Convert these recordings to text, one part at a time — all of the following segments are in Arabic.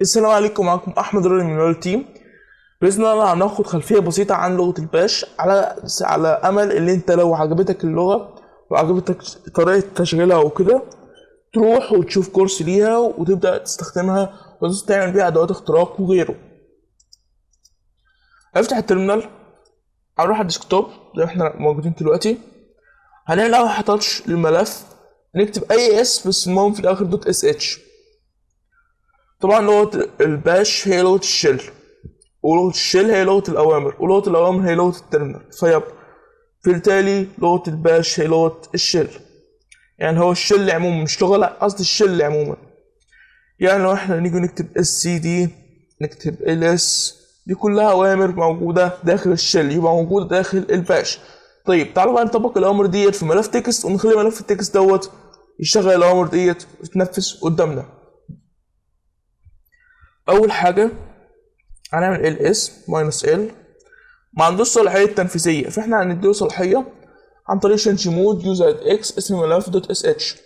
السلام عليكم، معكم احمد راني من رويال تيم. باذن الله هناخد خلفيه بسيطه عن لغه الباش على امل ان انت لو عجبتك اللغه وعجبتك طريقه تشغيلها وكده تروح وتشوف كورس ليها وتبدا تستخدمها وتعمل بيها ادوات اختراق وغيره. افتح الترمينال، هنروح على الديسكتوب زي ما احنا موجودين دلوقتي. هنعمل اول تاتش للملف، نكتب اي اس بس المهم في الاخر دوت اس اتش. طبعا لغه الباش هي لغه الشل، ولغة الشل هي لغة الأوامر، ولغة الأوامر هي لغة الترمينال. بالتالي لغة الباش هي لغة الشل، يعني هو الشل عموما، مش لغة، لا قصدي الشل عموما. يعني لو احنا نيجي نكتب cd، نكتب ls، دي كلها أوامر موجودة داخل الشل، يبقى موجودة داخل الباش. طيب تعالوا بقى نطبق الأوامر ديت في ملف تكست ونخلي ملف التكست دوت يشغل الأوامر ديت وتتنفذ قدامنا. أول حاجة هنعمل ls -l، ما عندوش صلاحية تنفيذية، فاحنا هنديله صلاحية عن طريق change mode use x اسم الملف .sh.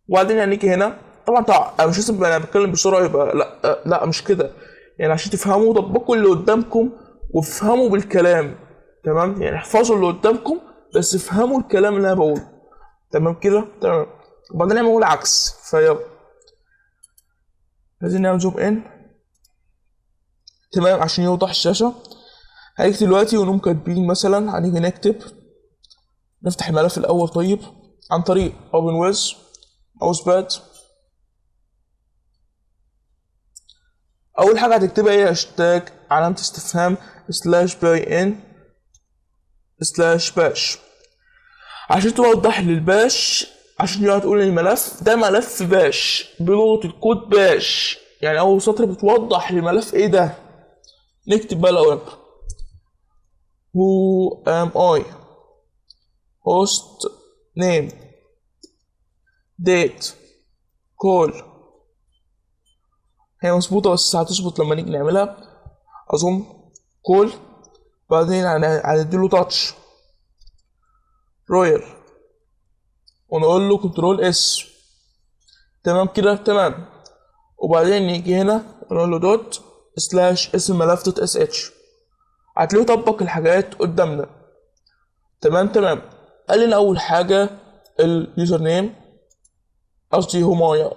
وبعدين هنيجي هنا، طبعا انا مش لازم انا بتكلم بسرعة يبقى لا مش كده، يعني عشان تفهموا طبقوا اللي قدامكم وافهموا بالكلام، تمام؟ يعني احفظوا اللي قدامكم بس افهموا الكلام اللي انا بقوله، تمام كده؟ تمام. وبعدين نعمل العكس، فيلا عايزين نعمل زوم ان، تمام، عشان يوضح الشاشة. هنكتب دلوقتي ونقوم كاتبين مثلا، هنيجي نكتب، نفتح الملف الأول طيب عن طريق open with mouse pad. أول حاجة هتكتبها هي هاشتاج علامة استفهام /bin/bash عشان توضح للباش، عشان يقعد تقول الملف ده ملف باش بلغة الكود باش، يعني أول سطر بتوضح للملف إيه ده. نكتب بقى الأوامر who am I host name date call. هي مظبوطة بس هتظبط لما نيجي نعملها أظن. call، بعدين هنديله تاتش رويال ونقول له كنترول اس، تمام كده؟ تمام. وبعدين نيجي هنا ونقول له دوت سلاش اسم الملف دوت اس اتش، هتلاقيه طبق الحاجات قدامنا، تمام. قال لنا أول حاجة اليوزر نيم، قصدي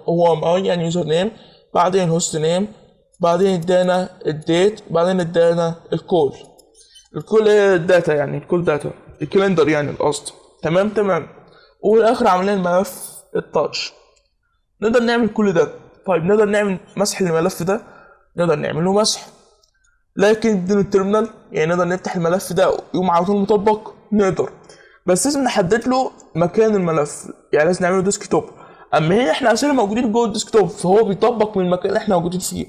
هو معي يعني يوزر نيم، بعدين هوست نيم، بعدين ادانا الديت، بعدين ادانا الكول هي الداتا، يعني الكول داتا الكالندر يعني القصد، تمام. والاخر عملنا الملف التاتش. نقدر نعمل كل ده. طيب نقدر نعمل مسح للملف ده، نقدر نعمله مسح لكن بدون الترمينال، يعني نقدر نفتح الملف ده يقوم على طول مطبق، نقدر، بس لازم نحدد له مكان الملف، يعني لازم نعمله ديسكتوب. اما هنا احنا اساسا موجودين جوه الديسكتوب فهو بيطبق من المكان اللي احنا موجودين فيه.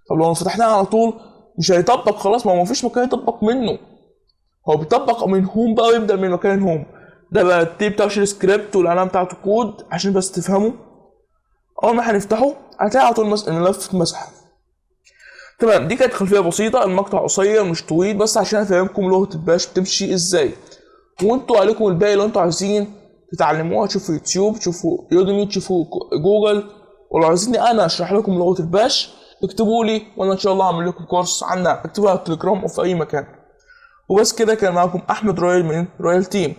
طب لو فتحناه على طول مش هيطبق خلاص، ما هو مفيش مكان يطبق منه، هو بيطبق من هوم بقى ويبدا من مكان هوم. ده بقى التيب بتاع السكريبت والعلامه بتاعته كود عشان بس تفهموا. اول ما هنفتحه هتلاقي على طول الملف اتمسح، تمام. دي كانت خلفيه بسيطه، المقطع قصير مش طويل بس عشان افهمكم لغه الباش بتمشي ازاي، وانتوا عليكم الباقي لو انتوا عايزين تتعلموها تشوفوا يوتيوب، تشوفوا يوديمي، تشوفوا جوجل، ولو عايزيني انا اشرح لكم لغه الباش اكتبوا لي وانا ان شاء الله هعمل لكم كورس عنها، اكتبوا على التليجرام او في اي مكان. وبس كده، كان معاكم احمد رويال من رويال تيم.